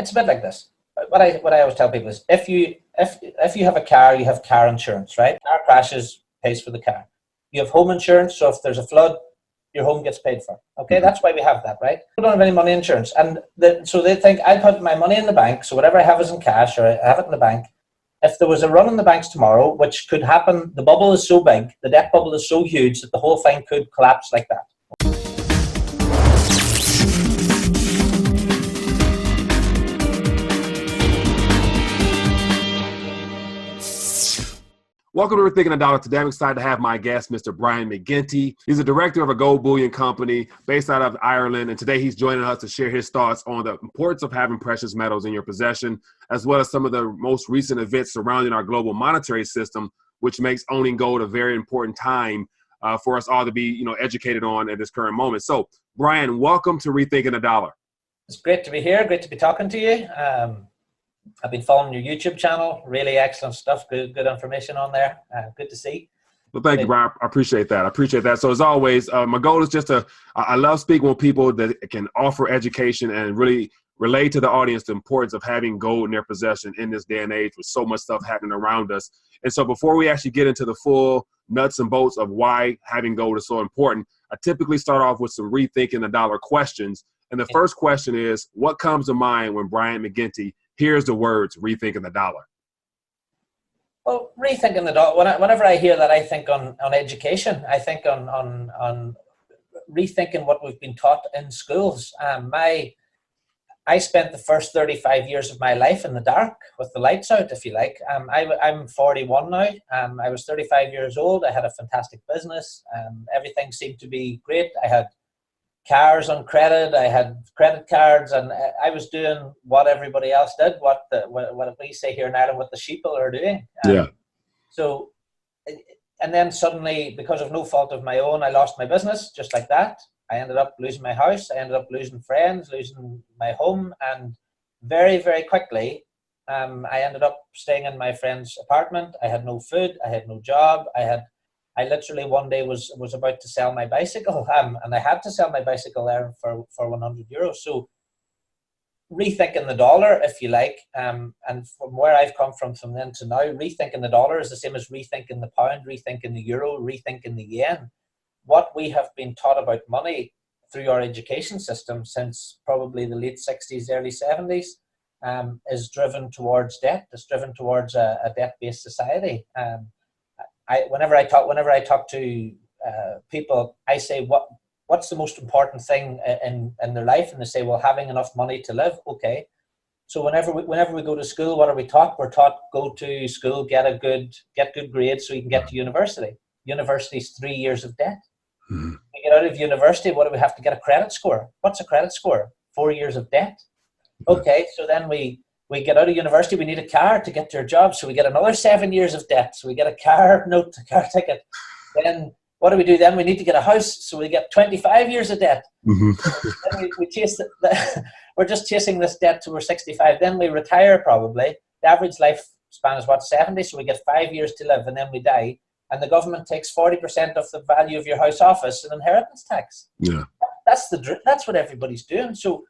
it's a bit like this. What I always tell people is, if you have a car, you have car insurance, right? Car crashes, pays for the car. You have home insurance, so if there's a flood, your home gets paid for. Okay, that's why we have that, right? We don't have any money insurance, and so they think I put my money in the bank, so whatever I have is in cash, or I have it in the bank. If there was a run on the banks tomorrow, which could happen, the bubble is so big, the debt bubble is so huge that the whole thing could collapse like that. Welcome to Rethinking the Dollar. Today I'm excited to have my guest, Mr. Brian McGinty. He's a director of a gold bullion company based out of Ireland, and today he's joining us to share his thoughts on the importance of having precious metals in your possession, as well as some of the most recent events surrounding our global monetary system, which makes owning gold a very important time for us all to be, educated on at this current moment. So, Brian, welcome to Rethinking the Dollar. It's great to be here. Great to be talking to you. I've been following your YouTube channel. Really excellent stuff. Good information on there. Good to see. Well, thank you, Brian. I appreciate that. So as always, my goal is just I love speaking with people that can offer education and really relay to the audience the importance of having gold in their possession in this day and age with so much stuff happening around us. And so before we actually get into the full nuts and bolts of why having gold is so important, I typically start off with some Rethinking the Dollar questions. And the first question is, what comes to mind when Brian McGinty hears the words rethinking the dollar? Well, rethinking the dollar, whenever I hear that, I think on education. I think on rethinking what we've been taught in schools. I spent the first 35 years of my life in the dark with the lights out, if you like. I'm 41 now. I was 35 years old. I had a fantastic business. Everything seemed to be great. I had cars on credit, I had credit cards, and I was doing what everybody else did, what we say here in Ireland, what the sheeple are doing. So, and then suddenly, because of no fault of my own, I lost my business, just like that. I ended up losing my house, I ended up losing friends, losing my home, and very, very quickly, I ended up staying in my friend's apartment. I had no food, I had no job, I literally one day was about to sell my bicycle, and I had to sell my bicycle there for €100. So rethinking the dollar, if you like, and from where I've come from then to now, rethinking the dollar is the same as rethinking the pound, rethinking the euro, rethinking the yen. What we have been taught about money through our education system since probably the late 60s, early 70s, is driven towards debt. It's driven towards a debt-based society. Whenever I talk to people, I say, what's the most important thing in their life? And they say, well, having enough money to live. Okay. So whenever we go to school, what are we taught? We're taught, go to school, get good grades so you can get to university. University's 3 years of debt. Mm-hmm. We get out of university, what do we have to get? A credit score. What's a credit score? 4 years of debt. Okay, so then we get out of university, we need a car to get to our job, so we get another 7 years of debt. So we get a car note, a car ticket. Then what do we do then? We need to get a house, so we get 25 years of debt. Mm-hmm. Then we chase we're just chasing this debt till we're 65. Then we retire probably. The average lifespan is what, 70? So we get 5 years to live, and then we die. And the government takes 40% of the value of your house off us in inheritance tax. Yeah, that's what everybody's doing. So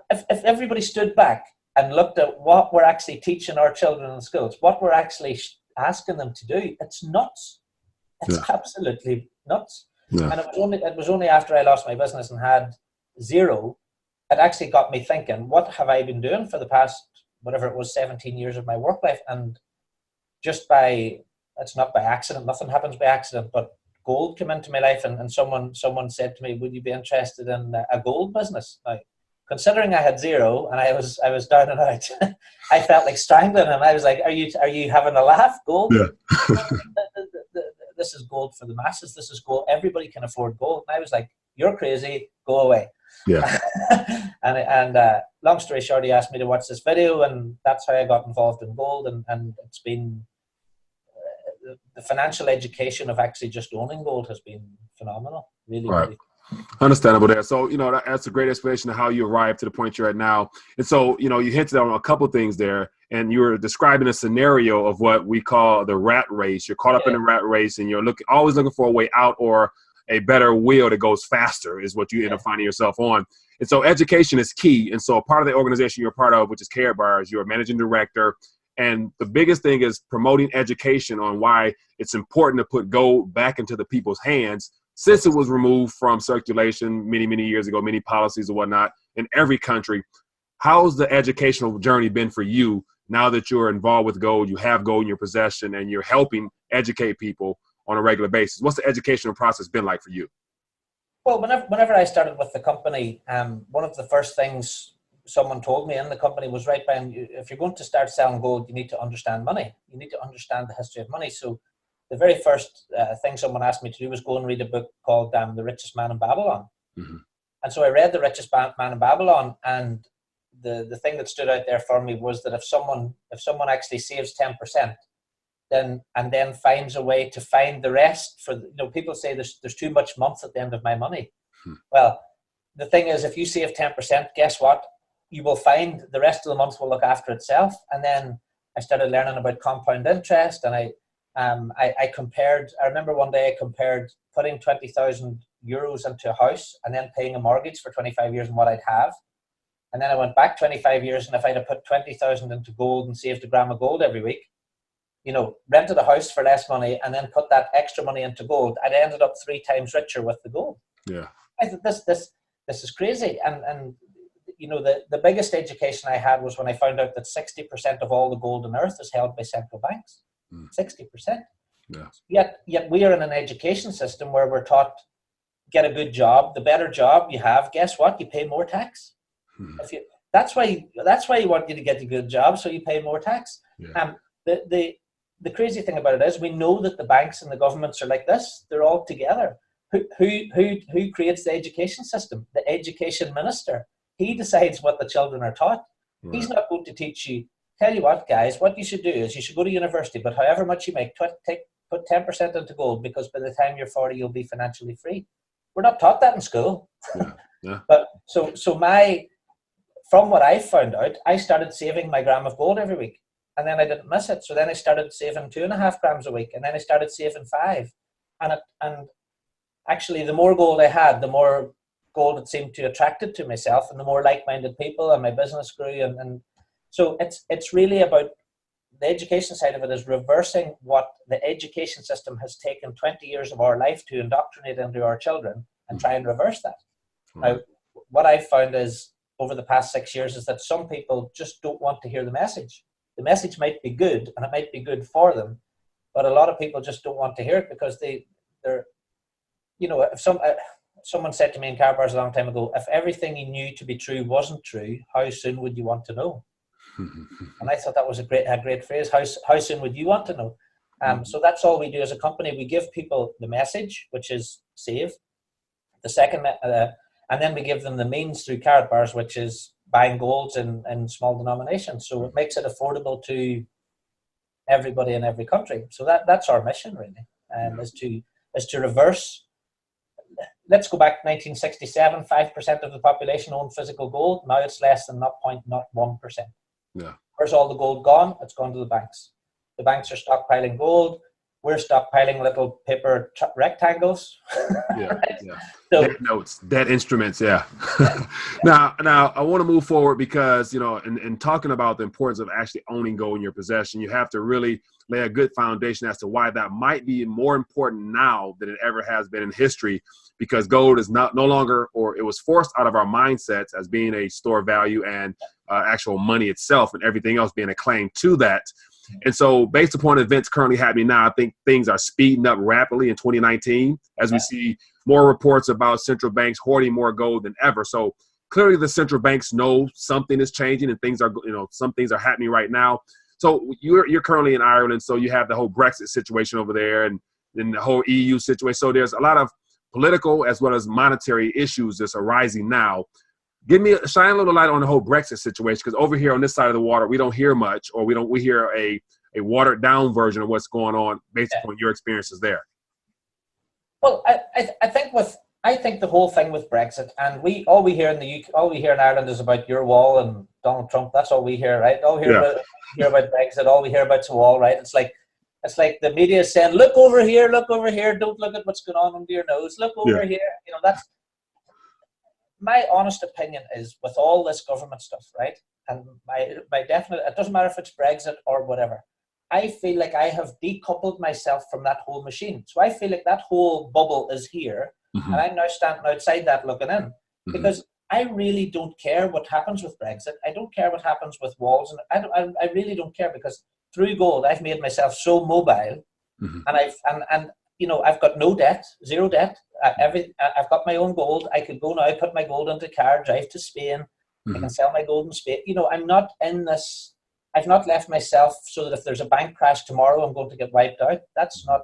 if everybody stood back and looked at what we're actually teaching our children in schools, what we're actually asking them to do, it's nuts. It's absolutely nuts. Yeah. And it was only after I lost my business and had zero, it actually got me thinking, what have I been doing for the past, whatever it was, 17 years of my work life? And it's not by accident, nothing happens by accident, but gold came into my life, and someone said to me, would you be interested in a gold business? Now, considering I had zero and I was down and out, I felt like strangling him. I was like, are you having a laugh? Gold? Yeah. This is gold for the masses. This is gold. Everybody can afford gold. And I was like, you're crazy. Go away. Yeah. and long story short, he asked me to watch this video, and that's how I got involved in gold. And it's been the financial education of actually just owning gold has been phenomenal. Really, right. Really. Understandable there. So, that's a great explanation of how you arrived to the point you're at now. And so, you hinted on a couple things there, and you were describing a scenario of what we call the rat race. You're caught up in the rat race, and you're always looking for a way out or a better wheel that goes faster is what you end up finding yourself on. And so education is key. And so a part of the organization you're part of, which is Karatbars, you're a managing director. And the biggest thing is promoting education on why it's important to put gold back into the people's hands, since it was removed from circulation many, many years ago, many policies and whatnot in every country. How's the educational journey been for you now that you're involved with gold, you have gold in your possession, and you're helping educate people on a regular basis? What's the educational process been like for you? Well, whenever I started with the company, one of the first things someone told me in the company was, right, Brian, if you're going to start selling gold, you need to understand money. You need to understand the history of money. So the very first thing someone asked me to do was go and read a book called The Richest Man in Babylon. Mm-hmm. And so I read The Richest Man in Babylon, and the thing that stood out there for me was that if someone actually saves 10%, and then finds a way to find the rest for, people say there's too much month at the end of my money. Well, the thing is, if you save 10%, guess what? You will find the rest of the month will look after itself. And then I started learning about compound interest, and I compared. I remember one day I compared putting 20,000 euros into a house and then paying a mortgage for 25 years and what I'd have. And then I went back 25 years, and if I'd have put 20,000 into gold and saved a gram of gold every week, rented a house for less money and then put that extra money into gold, I'd ended up 3 times richer with the gold. Yeah. I thought this is crazy. And the biggest education I had was when I found out that 60% of all the gold on earth is held by central banks. 60%. Yeah. Yet we are in an education system where we're taught, get a good job. The better job you have, guess what? You pay more tax. That's why you want you to get a good job, so you pay more tax. Yeah. The crazy thing about it is, we know that the banks and the governments are like this. They're all together. Who creates the education system? The education minister. He decides what the children are taught. Right. He's not going to teach you. Tell you what, guys, what you should do is you should go to university, but however much you make, put 10% into gold, because by the time you're 40, you'll be financially free. We're not taught that in school. Yeah. Yeah. But from what I found out, I started saving my gram of gold every week, and then I didn't miss it. So then I started saving 2.5 grams a week, and then I started saving 5. And actually, the more gold I had, the more gold it seemed to attracted to myself, and the more like-minded people, and my business grew. And so it's really about the education side of it, is reversing what the education system has taken 20 years of our life to indoctrinate into our children, and try and reverse that. Now, what I've found is, over the past 6 years, is that some people just don't want to hear the message. The message might be good, and it might be good for them, but a lot of people just don't want to hear it, because they're if someone said to me in Karatbars a long time ago, if everything you knew to be true wasn't true, how soon would you want to know? And I thought that was a great phrase. How soon would you want to know? So that's all we do as a company. We give people the message, which is save. The second, and then we give them the means through Karatbars, which is buying golds in small denominations. So it makes it affordable to everybody in every country. So that's our mission, really, is to reverse. Let's go back to 1967. 5% of the population owned physical gold. Now it's less than 0.01%. Yeah. Where's all the gold gone? It's gone to the banks. The banks are stockpiling gold. We're stockpiling little paper rectangles. Yeah, right? Yeah. So, debt notes, debt instruments. Yeah. Now I want to move forward, because in talking about the importance of actually owning gold in your possession, you have to really lay a good foundation as to why that might be more important now than it ever has been in history, because gold is no longer, or it was forced out of our mindsets as being a store of value and actual money itself, and everything else being a claim to that. And so, based upon events currently happening now, I think things are speeding up rapidly in 2019 as we see more reports about central banks hoarding more gold than ever. So clearly the central banks know something is changing, and things are, some things are happening right now. So you're currently in Ireland, so you have the whole BREXIT situation over there, and then the whole EU situation. So there's a lot of political as well as monetary issues that's arising now. Shine a little light on the whole BREXIT situation, because over here on this side of the water, we don't hear much, or we hear a watered down version of what's going on based upon your experiences there. Well, I think the whole thing with BREXIT, and all we hear in Ireland is about your wall and Donald Trump. That's all we hear, right? All we hear about BREXIT. All we hear about the wall, right? It's like It's like the media is saying, look over here, don't look at what's going on under your nose, look over here. You know, that's my honest opinion is with all this government stuff, right? And my definite, it doesn't matter if it's Brexit or whatever. I feel like I have decoupled myself from that whole machine. So I feel like that whole bubble is here, and I'm now standing outside that looking in, because I really don't care what happens with Brexit. I don't care what happens with walls, and I really don't care, because through gold I've made myself so mobile, and I've you know, I've got no debt, zero debt. I've got my own gold. I could go now, put my gold into a car, drive to Spain. I can sell my gold in Spain. You know, I'm not in this. I've not left myself so that if there's a bank crash tomorrow, I'm going to get wiped out. That's not.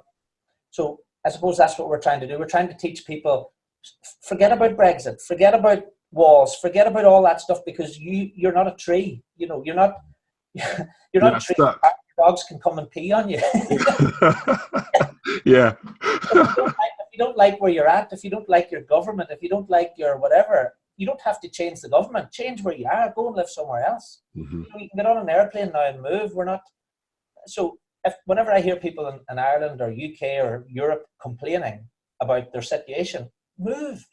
So I suppose that's what we're trying to do. We're trying to teach people, forget about Brexit, forget about walls, forget about all that stuff, because you're not a tree. You know, you're not a tree. Stuck. Dogs can come and pee on you. Yeah. If you don't like where you're at, if you don't like your government, if you don't like your whatever, you don't have to change the government. Change where you are. Go and live somewhere else. You know, you can get on an airplane now and move. We're not. So whenever I hear people in Ireland or UK or Europe complaining about their situation, move.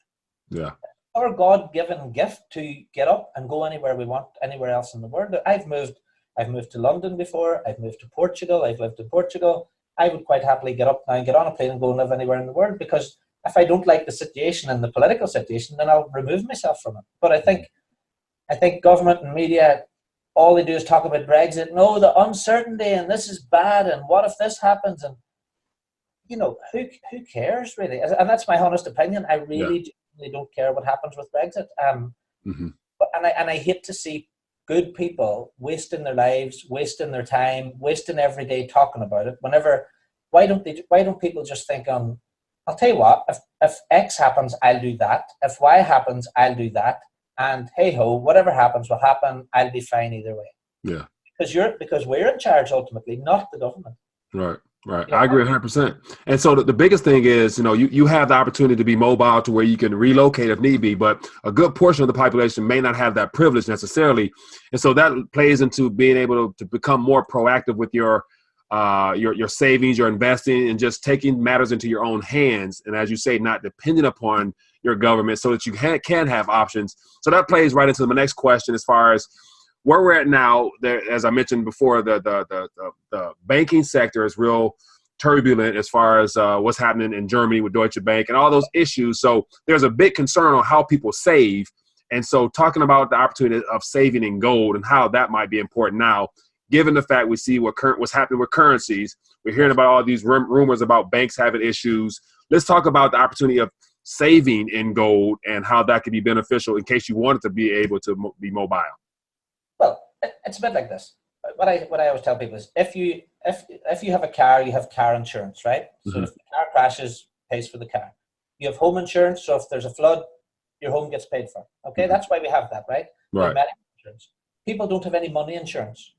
Yeah. Our God-given gift to get up and go anywhere we want, anywhere else in the world. I've moved to London before. I've moved to Portugal. I've lived in Portugal. I would quite happily get up now and get on a plane and go and live anywhere in the world, because if I don't like the situation and the political situation, then I'll remove myself from it. But I think government and media, all they do is talk about Brexit. No, the uncertainty, and this is bad, and what if this happens? And you know, who cares really? And that's my honest opinion. I really don't care what happens with Brexit. But I hate to see good people wasting their lives, wasting their time, wasting every day talking about it. Why don't people just think on, I'll tell you what, if X happens, I'll do that. If Y happens, I'll do that. And hey ho, whatever happens will happen. I'll be fine either way. Yeah. Because we're in charge ultimately, not the government. Right. Right. I agree 100%. And so the biggest thing is, you know, you have the opportunity to be mobile to where you can relocate if need be, but a good portion of the population may not have that privilege necessarily. And so that plays into being able to become more proactive with your savings, your investing, and just taking matters into your own hands. And as you say, not depending upon your government, so that you can have options. So that plays right into the next question as far as where we're at now. As I mentioned before, the banking sector is real turbulent as far as what's happening in Germany with Deutsche Bank and all those issues. So there's a big concern on how people save. And so talking about the opportunity of saving in gold and how that might be important now, given the fact we see what's happening with currencies. We're hearing about all these rumors about banks having issues. Let's talk about the opportunity of saving in gold and how that could be beneficial in case you wanted to be able to be mobile. Well, it's a bit like this. What I always tell people is, if you have a car, you have car insurance, right? So if the car crashes, pays for the car. You have home insurance, so if there's a flood, your home gets paid for. Okay, that's why we have that, right? Right. Medical insurance. People don't have any money insurance,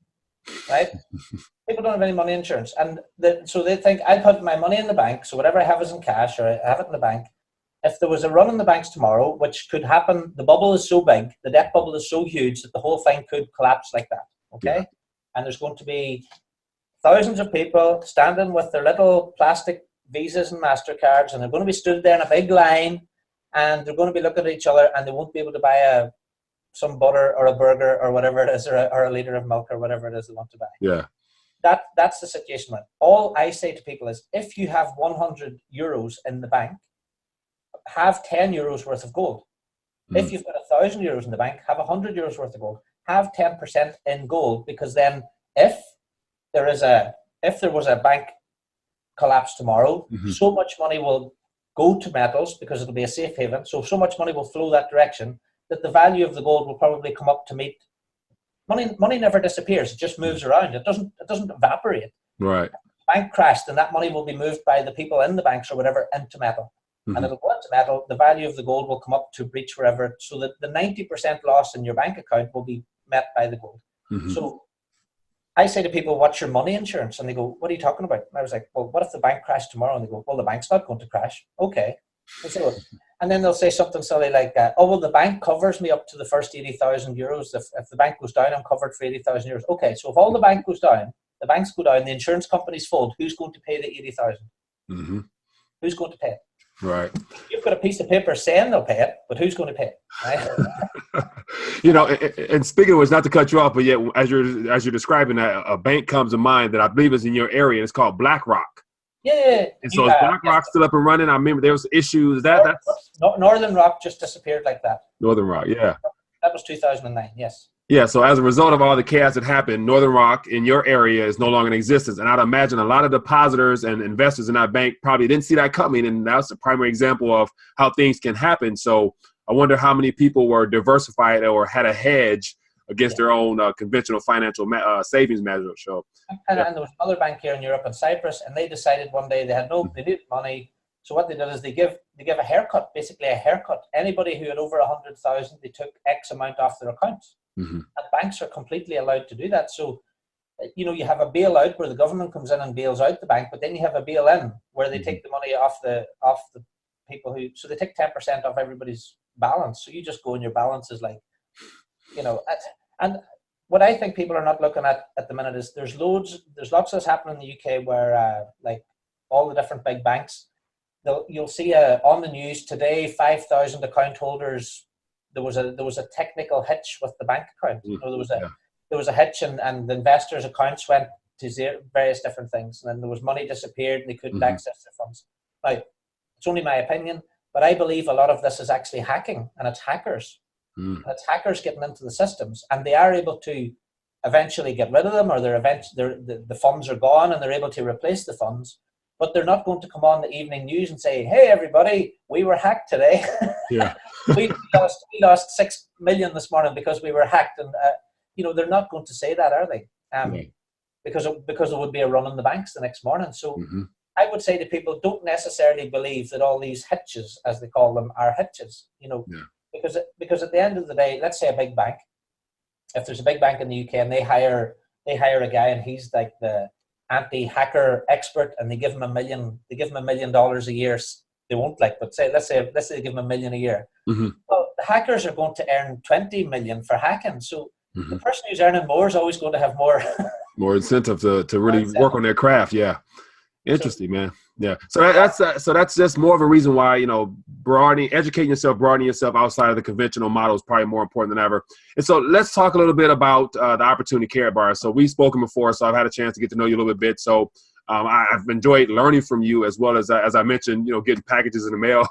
right? People don't have any money insurance, and so they think, I put my money in the bank, so whatever I have is in cash, or I have it in the bank. If there was a run in the banks tomorrow, which could happen, the bubble is so big, the debt bubble is so huge that the whole thing could collapse like that, okay? Yeah. And there's going to be thousands of people standing with their little plastic Visas and MasterCards, and they're going to be stood there in a big line, and they're going to be looking at each other, and they won't be able to buy some butter or a burger or whatever it is, or a liter of milk or whatever it is they want to buy. Yeah. That's the situation. All I say to people is, if you have 100 euros in the bank, have 10 euros worth of gold. If you've got 1,000 euros in the bank, have 100 euros worth of gold. Have 10% in gold, because then if there was a bank collapse tomorrow, so much money will go to metals because it'll be a safe haven. So much money will flow that direction that the value of the gold will probably come up to meet. Money never disappears. It just moves around. It doesn't evaporate. Right. If the bank crashed, and that money will be moved by the people in the banks or whatever into metal. And it'll go into metal, the value of the gold will come up to reach wherever, so that the 90% loss in your bank account will be met by the gold. So I say to people, what's your money insurance? And they go, what are you talking about? And I was like, well, what if the bank crashed tomorrow? And they go, well, the bank's not going to crash. Okay. And then they'll say something silly like, oh, well, the bank covers me up to the first 80,000 euros. If the bank goes down, I'm covered for 80,000 euros. Okay, so if all the bank goes down, the banks go down, the insurance companies fold, who's going to pay the 80,000? Mm-hmm. Who's going to pay it? Right. You've got a piece of paper saying they'll pay it, but who's going to pay it? Right? You know, and speaking of which, not to cut you off, but yet as you're describing that, a bank comes to mind that I believe is in your area. It's called BlackRock. Yeah. And so is BlackRock still up and running? I remember there was issues. Northern Rock just disappeared like that. Northern Rock, yeah. That was 2009, yes. Yeah, so as a result of all the chaos that happened, Northern Rock in your area is no longer in existence. And I'd imagine a lot of depositors and investors in that bank probably didn't see that coming. And that's a primary example of how things can happen. So I wonder how many people were diversified or had a hedge against their own conventional financial savings measure. So, and there was another bank here in Europe in Cyprus, and they decided one day they needed money. So what they did is they give a haircut, basically a haircut. Anybody who had over 100,000, they took X amount off their accounts. Mm-hmm. And banks are completely allowed to do that. So, you know, you have a bailout where the government comes in and bails out the bank, but then you have a bail-in where they take the money off the people who, so they take 10% off everybody's balance. So you just go and your balance is like, you know, and what I think people are not looking at the minute is there's lots of this happening in the UK where like all the different big banks, you'll see on the news today, 5,000 account holders. There was a technical hitch with the bank account. You know, there was a hitch, and the investors' accounts went to zero, various different things, and then there was money disappeared, and they couldn't access their funds. Now, it's only my opinion, but I believe a lot of this is actually hacking, and it's hackers. And it's hackers getting into the systems, and they are able to eventually get rid of them, or the funds are gone, and they're able to replace the funds. But they're not going to come on the evening news and say, "Hey, everybody, we were hacked today. Yeah, we lost 6 million this morning because we were hacked." And you know, they're not going to say that, are they? Because it would be a run on the banks the next morning. So I would say to people, don't necessarily believe that all these hitches, as they call them, are hitches. You know, because at the end of the day, let's say a big bank. If there's a big bank in the UK and they hire a guy and he's like the anti-hacker expert, and they give him $1 million a year. They won't but let's say they give him $1 million a year. Well, the hackers are going to earn 20 million for hacking. So the person who's earning more is always going to have more incentive to really work on their craft. Yeah. Interesting, man. Yeah. So that's just more of a reason why, you know, educating yourself, broadening yourself outside of the conventional model is probably more important than ever. And so let's talk a little bit about the opportunity Karatbars. So we've spoken before, so I've had a chance to get to know you a little bit. So I've enjoyed learning from you, as well as I mentioned, you know, getting packages in the mail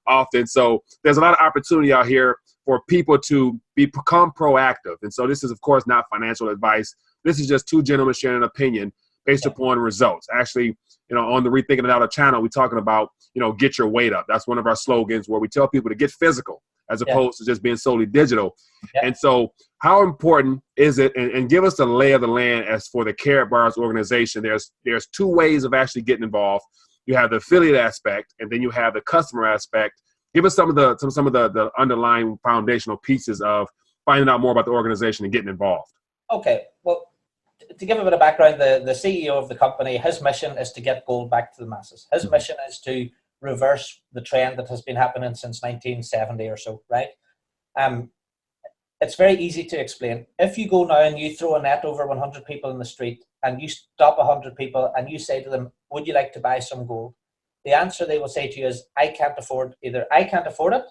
often. So there's a lot of opportunity out here for people to become proactive. And so this is, of course, not financial advice. This is just two gentlemen sharing an opinion based upon results. Actually, you know, on the Rethinking the Dollar channel, we're talking about, you know, get your weight up. That's one of our slogans, where we tell people to get physical as opposed to just being solely digital. And so how important is it, and give us the lay of the land as for the Karatbars organization. There's two ways of actually getting involved. You have the affiliate aspect, and then you have the customer aspect. Give us some of the underlying foundational pieces of finding out more about the organization and getting involved. Okay, well, to give a bit of background, the CEO of the company, his mission is to get gold back to the masses. His mission is to reverse the trend that has been happening since 1970 or so, right? It's very easy to explain. If you go now and you throw a net over 100 people in the street, and you stop 100 people and you say to them, "Would you like to buy some gold?" The answer they will say to you is, "I can't afford it.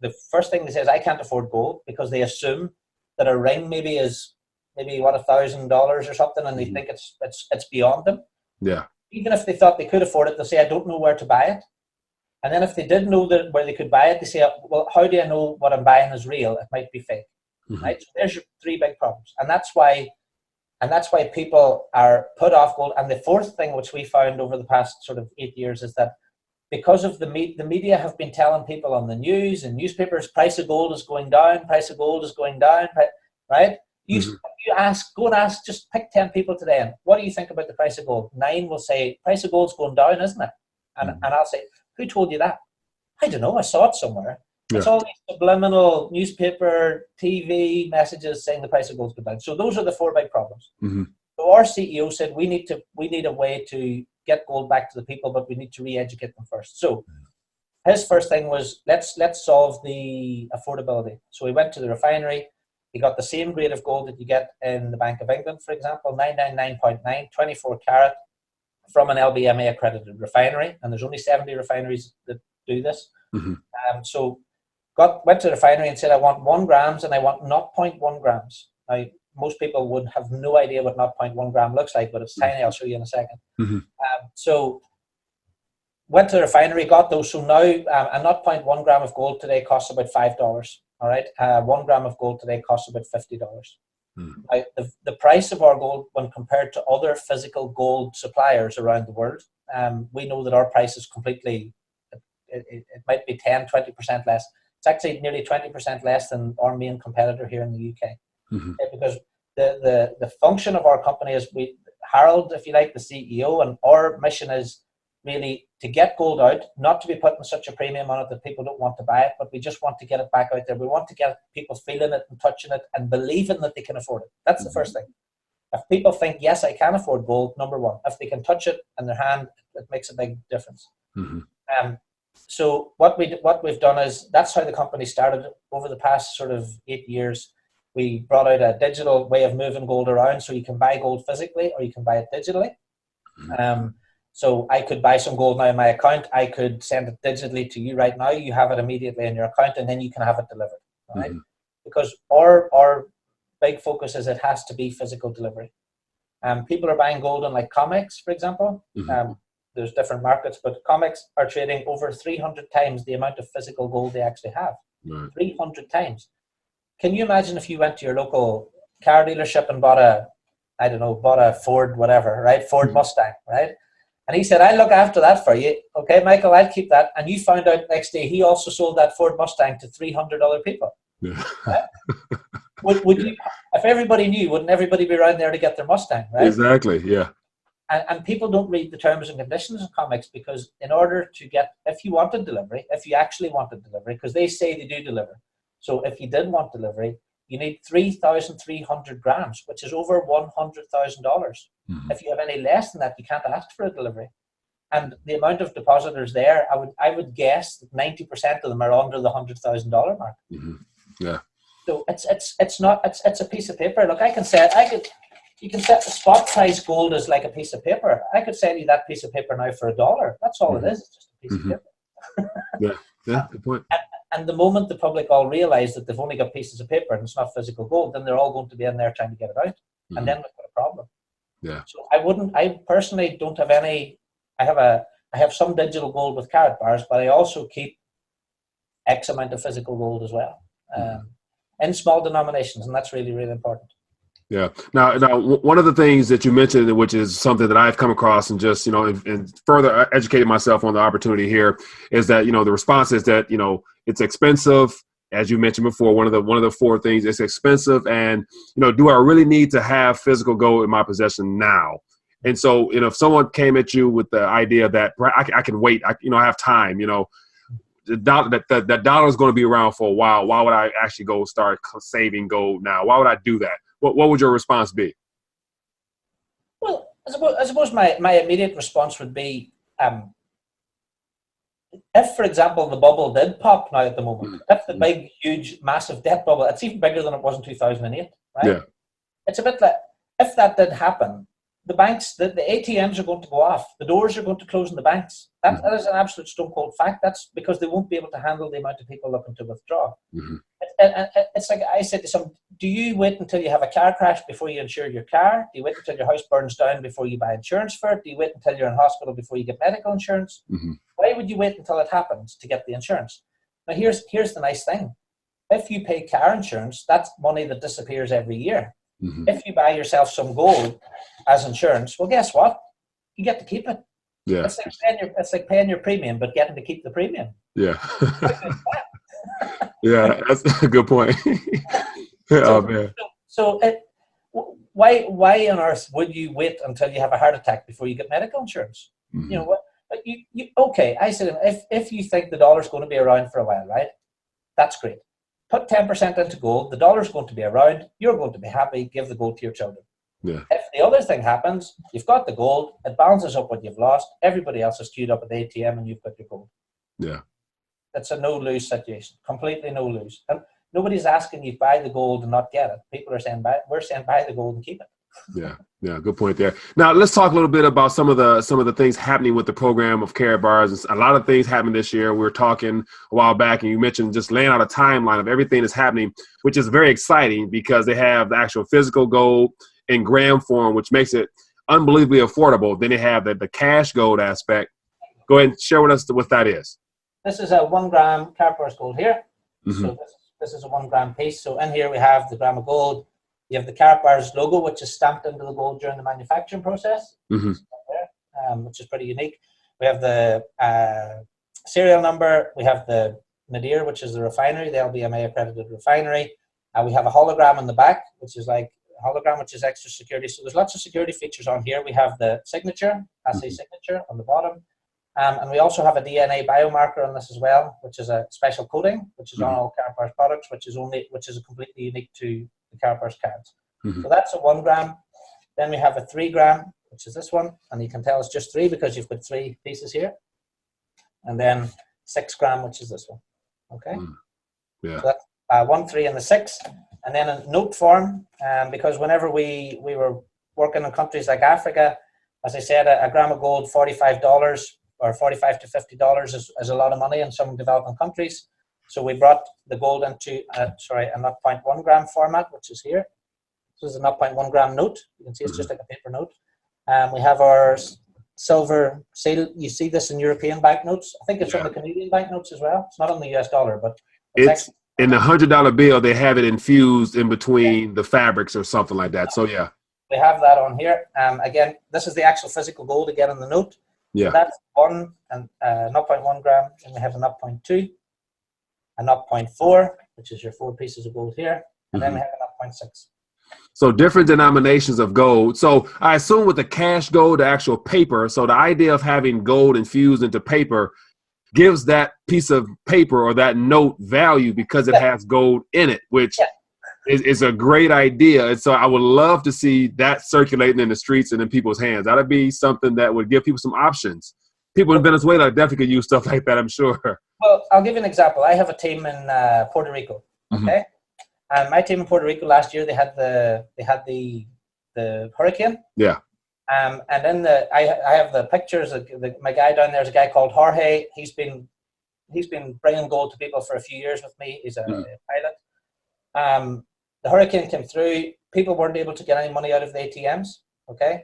The first thing they say is, "I can't afford gold," because they assume that a ring maybe is $1,000 or something, and they think it's beyond them. Yeah. Even if they thought they could afford it, they'll say, "I don't know where to buy it." And then if they did know where they could buy it, they say, "Well, how do I know what I'm buying is real? It might be fake." Right? So there's your three big problems, and that's why people are put off gold. And the fourth thing, which we found over the past sort of 8 years, is that because of the media have been telling people on the news and newspapers, price of gold is going down, price of gold is going down, right? You go and ask, just pick 10 people today, and what do you think about the price of gold? 9 will say, price of gold's going down, isn't it? And I'll say, who told you that? I don't know, I saw it somewhere. It's all these subliminal newspaper, TV messages saying the price of gold's going down. So those are the four big problems. So our CEO said we need a way to get gold back to the people, but we need to re-educate them first. So his first thing was, let's solve the affordability. So he went to the refinery. He got the same grade of gold that you get in the Bank of England, for example, 999.9, 24 carat, from an LBMA accredited refinery. And there's only 70 refineries that do this. So went to the refinery and said, I want 1 grams and I want 0.1 grams. Now, most people would have no idea what 0.1 gram looks like, but it's tiny. I'll show you in a second. So went to the refinery, got those. So now a 0.1 gram of gold today costs about $5. All right. 1 gram of gold today costs about $50. Now, the price of our gold, when compared to other physical gold suppliers around the world, we know that our price is completely, it might be 10, 20% less. It's actually nearly 20% less than our main competitor here in the UK. Because the function of our company is, Harold, if you like, the CEO, and our mission is really to get gold out, not to be putting such a premium on it that people don't want to buy it, but we just want to get it back out there. We want to get people feeling it and touching it and believing that they can afford it. That's the first thing. If people think, yes, I can afford gold, number one. If they can touch it in their hand, it makes a big difference. So what we've done is, that's how the company started over the past sort of 8 years. We brought out a digital way of moving gold around, so you can buy gold physically or you can buy it digitally. So I could buy some gold now in my account. I could send it digitally to you right now. You have it immediately in your account, and then you can have it delivered. Right? Because our big focus is it has to be physical delivery. People are buying gold on like COMEX, for example. There's different markets, but COMEX are trading over 300 times the amount of physical gold they actually have. 300 times. Can you imagine if you went to your local car dealership and bought a Ford, whatever, right? Ford Mustang, right? And he said, I'll look after that for you. Okay, Michael, I'll keep that. And you found out next day he also sold that Ford Mustang to 300 other people. Right? Would you, if everybody knew, wouldn't everybody be around there to get their Mustang, right? Exactly, yeah. And people don't read the terms and conditions of COMEX, because in order to get, if you wanted delivery, if you actually wanted delivery, because they say they do deliver. So if you did want delivery, you need 3,300 grams, which is over $100,000. If you have any less than that, you can't ask for a delivery. And the amount of depositors there, I would guess that 90% of them are under the $100,000 mark. Yeah. So it's a piece of paper. Look, you can set the spot price gold as like a piece of paper. I could sell you that piece of paper now for $1. That's all it is. It's just a piece of paper. Yeah, good point. And the moment the public all realize that they've only got pieces of paper and it's not physical gold, then they're all going to be in there trying to get it out. And then we've got a problem. Yeah. So I personally don't have any, I have some digital gold with Karatbars, but I also keep X amount of physical gold as well, in small denominations. And that's really, really important. Yeah. Now, one of the things that you mentioned, which is something that I've come across and just, and further educated myself on the opportunity here, is that, the response is that, it's expensive. As you mentioned before, one of the 4 things, it's expensive. And, do I really need to have physical gold in my possession now? And so, if someone came at you with the idea that I can wait, I have time, that dollar is going to be around for a while. Why would I actually go start saving gold now? Why would I do that? What would your response be? Well, I suppose my immediate response would be, if, for example, the bubble did pop now at the moment, if the big, huge, massive debt bubble, it's even bigger than it was in 2008, right? Yeah. It's a bit like, if that did happen, the banks, the ATMs are going to go off. The doors are going to close in the banks. That is an absolute stone cold fact. That's because they won't be able to handle the amount of people looking to withdraw. It's like I said to some, do you wait until you have a car crash before you insure your car? Do you wait until your house burns down before you buy insurance for it? Do you wait until you're in hospital before you get medical insurance? Why would you wait until it happens to get the insurance? Now, here's the nice thing. If you pay car insurance, that's money that disappears every year. If you buy yourself some gold as insurance, well, guess what? You get to keep it. Yeah. It's like paying your premium, but getting to keep the premium. Yeah. Yeah, that's a good point. Oh, man. So why on earth would you wait until you have a heart attack before you get medical insurance? You know what? Okay, I said, if you think the dollar's going to be around for a while, right? That's great. Put 10% into gold. The dollar's going to be around. You're going to be happy. Give the gold to your children. Yeah. If the other thing happens, you've got the gold. It balances up what you've lost. Everybody else is queued up at the ATM, and you've got your gold. Yeah. It's a no-lose situation. Completely no-lose. And nobody's asking you buy the gold and not get it. People are saying we're saying buy the gold and keep it. Yeah, good point there. Now let's talk a little bit about some of the things happening with the program of Karatbars. A lot of things happened this year. We were talking a while back, and you mentioned just laying out a timeline of everything that's happening, which is very exciting because they have the actual physical gold in gram form, which makes it unbelievably affordable. Then they have the cash gold aspect. Go ahead and share with us what that is. This is a 1 gram Karatbars gold here. Mm-hmm. So this is a 1 gram piece. So in here we have the gram of gold. You have the Karatbars logo, which is stamped into the gold during the manufacturing process, mm-hmm. Which is pretty unique. We have the serial number. We have the nadir, which is the refinery, the LBMA accredited refinery. We have a hologram in the back, which is like a hologram, which is extra security. So there's lots of security features on here. We have the signature, assay signature on the bottom. And we also have a DNA biomarker on this as well, which is a special coating, which is on all Karatbars products, which is completely unique to the Karatbars cards. Mm-hmm. So that's a 1 gram. Then we have a 3 gram, which is this one, and you can tell it's just 3 because you've got 3 pieces here. And then 6 gram, which is this one. Okay. Yeah. So that's 1, 3, and the 6, and then in note form. Because whenever we were working in countries like Africa, as I said, a gram of gold, $45 or $45 to $50 is a lot of money in some developing countries. So we brought the gold into a 0.1 gram format, which is here. This is a 0.1 gram note. You can see it's just like a paper note. We have our silver seal. You see this in European banknotes. I think it's on the Canadian banknotes as well. It's not on the US dollar, but it's in the $100 bill. They have it infused in between the fabrics or something like that. So yeah, we have that on here. Again, this is the actual physical gold again in the note. Yeah, so that's 1 and 0.1 gram. And we have a 0.2. A 0.4, which is your 4 pieces of gold here, and then we have a 0.6. So different denominations of gold. So I assume with the cash gold, the actual paper, so the idea of having gold infused into paper gives that piece of paper or that note value because it has gold in it, which is a great idea. And so I would love to see that circulating in the streets and in people's hands. That would be something that would give people some options. People in Venezuela definitely could use stuff like that, I'm sure. Well, I'll give you an example. I have a team in Puerto Rico, okay? And my team in Puerto Rico last year, they had the hurricane. Yeah. And then I have the pictures. My guy down there is a guy called Jorge. He's been bringing gold to people for a few years with me. He's a pilot. The hurricane came through. People weren't able to get any money out of the ATMs, okay?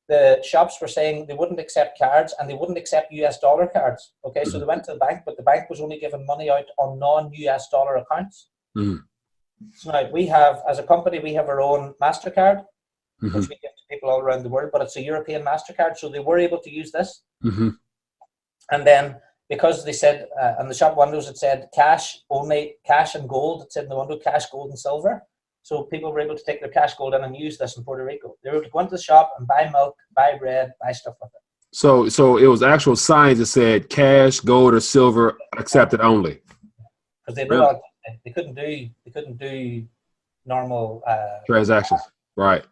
The shops were saying they wouldn't accept cards and they wouldn't accept US dollar cards. Okay, so they went to the bank, but the bank was only giving money out on non-US dollar accounts. So now we have, as a company, we have our own MasterCard, which we give to people all around the world, but it's a European MasterCard, so they were able to use this. And then because they said, on the shop windows, it said cash only, cash and gold. It said in the window, cash, gold, and silver. So people were able to take their cash gold in and use this in Puerto Rico. They were able to go into the shop and buy milk, buy bread, buy stuff with it. So it was actual signs that said cash, gold, or silver accepted only. Because they couldn't do normal transactions. Right.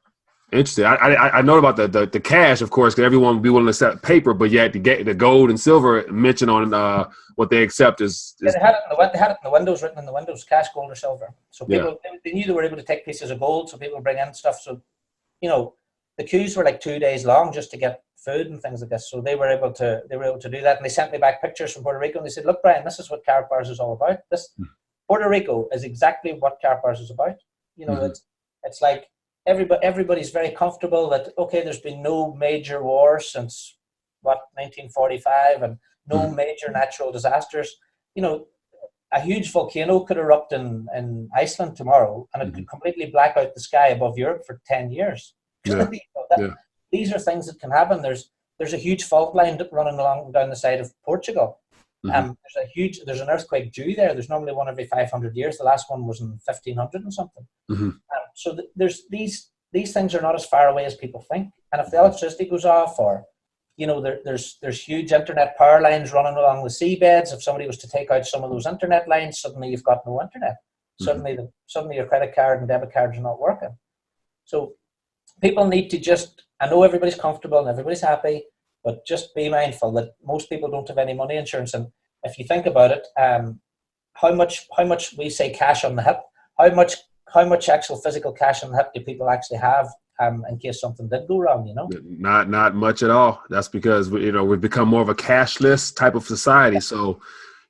Interesting. I know about the cash, of course, because everyone would be willing to accept paper, but yet the gold and silver mentioned on what they accept is they had it in the windows, written in the windows, cash, gold, or silver. So people they knew they were able to take pieces of gold, so people bring in stuff. So, the queues were like 2 days long just to get food and things like this. So they were able to do that, and they sent me back pictures from Puerto Rico, and they said, "Look, Brian, this is what Karatbars is all about. Puerto Rico is exactly what Karatbars is about. It's like." Everybody's very comfortable that, okay, there's been no major war since 1945 and no major natural disasters. A huge volcano could erupt in Iceland tomorrow and it could completely black out the sky above Europe for 10 years. These are things that can happen. There's a huge fault line running along down the side of Portugal. There's an earthquake due there. There's normally one every 500 years. The last one was in 1500 and something. So there's these things are not as far away as people think. And if the electricity goes off, or there's huge internet power lines running along the seabeds. If somebody was to take out some of those internet lines, suddenly you've got no internet. Suddenly your credit card and debit cards are not working. So people need to I know everybody's comfortable and everybody's happy, but just be mindful that most people don't have any money insurance. And if you think about it, how much we say cash on the hip, how much actual physical cash on the hip do people actually have in case something did go wrong, you know? Not much at all. That's because we've become more of a cashless type of society. So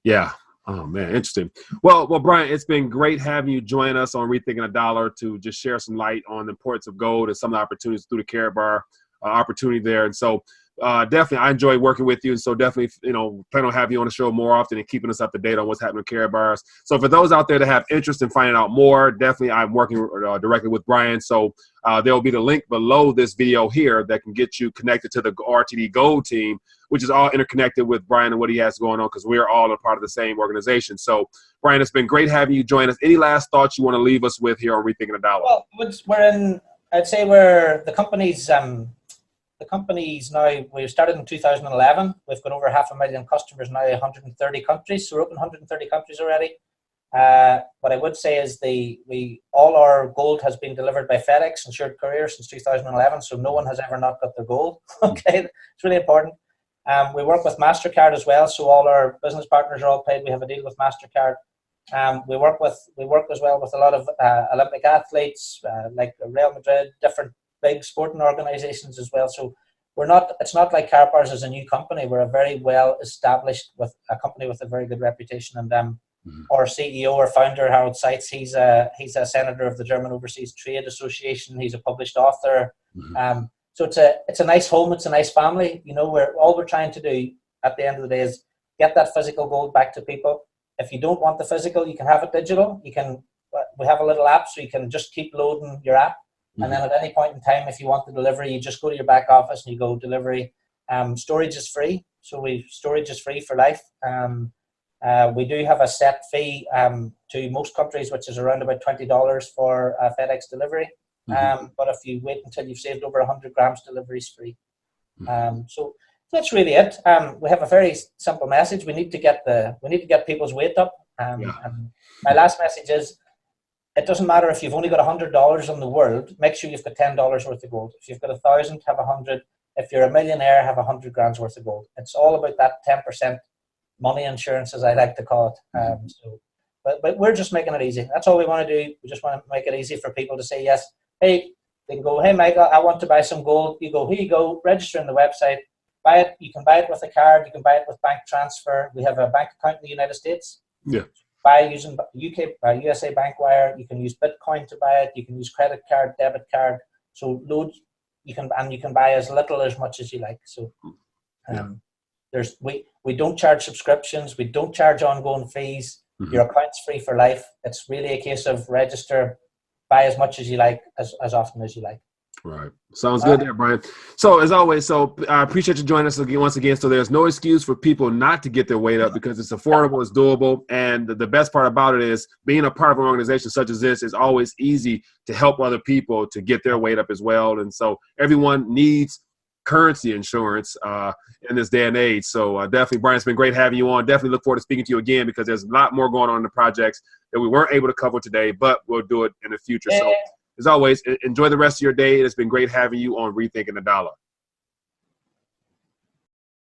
yeah. Oh man, interesting. Well, Brian, it's been great having you join us on Rethinking the Dollar to just share some light on the importance of gold and some of the opportunities through the Karatbar opportunity there. And so definitely, I enjoy working with you. And so definitely, plan on having you on the show more often and keeping us up to date on what's happening with Karatbars. So for those out there that have interest in finding out more, definitely I'm working directly with Brian. So there will be the link below this video here that can get you connected to the RTD Gold team, which is all interconnected with Brian and what he has going on, because we're all a part of the same organization. So Brian, it's been great having you join us. Any last thoughts you want to leave us with here on Rethinking the Dollar? Well, I'd say we're the company's now, we started in 2011. We've got over 500,000 customers now, 130 countries. So we're open in 130 countries already. What I would say is all our gold has been delivered by FedEx insured courier since 2011. So no one has ever not got their gold. Okay, it's really important. We work with MasterCard as well. So all our business partners are all paid. We have a deal with MasterCard. We work as well with a lot of Olympic athletes like Real Madrid, different big sporting organizations as well. So it's not like Karatbars is a new company. We're a very well established with a company with a very good reputation. And our CEO or founder, Harold Seitz, he's a senator of the German Overseas Trade Association. He's a published author. So it's a nice home. It's a nice family. All we're trying to do at the end of the day is get that physical gold back to people. If you don't want the physical, you can have it digital. We have a little app, so you can just keep loading your app. And then at any point in time, if you want the delivery, you just go to your back office and you go delivery. Storage is free. So storage is free for life. We do have a set fee to most countries, which is around about $20 for FedEx delivery. But if you wait until you've saved over 100 grams, delivery is free. So that's really it. We have a very simple message. We need to get people's weight up. And my last message is, it doesn't matter if you've only got $100 in the world. Make sure you've got $10 worth of gold. If you've got 1,000, have 100. If you're a millionaire, have 100 grams worth of gold. It's all about that 10% money insurance, as I like to call it. But we're just making it easy. That's all we want to do. We just want to make it easy for people to say yes. Hey, they can go, hey, Michael, I want to buy some gold. You go, here you go, register on the website, buy it. You can buy it with a card. You can buy it with bank transfer. We have a bank account in the United States. Yeah. Buy using USA Bank Wire. You can use Bitcoin to buy it. You can use credit card, debit card. So loads. You can buy as little as much as you like. So we don't charge subscriptions. We don't charge ongoing fees. Your account's free for life. It's really a case of register, buy as much as you like, as often as you like. Right. Sounds good there, Brian. So as always, I appreciate you joining us once again. So there's no excuse for people not to get their weight up, because it's affordable, it's doable. And the best part about it is being a part of an organization such as this is always easy to help other people to get their weight up as well. And so everyone needs currency insurance in this day and age. So definitely, Brian, it's been great having you on. Definitely look forward to speaking to you again, because there's a lot more going on in the projects that we weren't able to cover today, but we'll do it in the future. So as always, enjoy the rest of your day. It's been great having you on Rethinking the Dollar.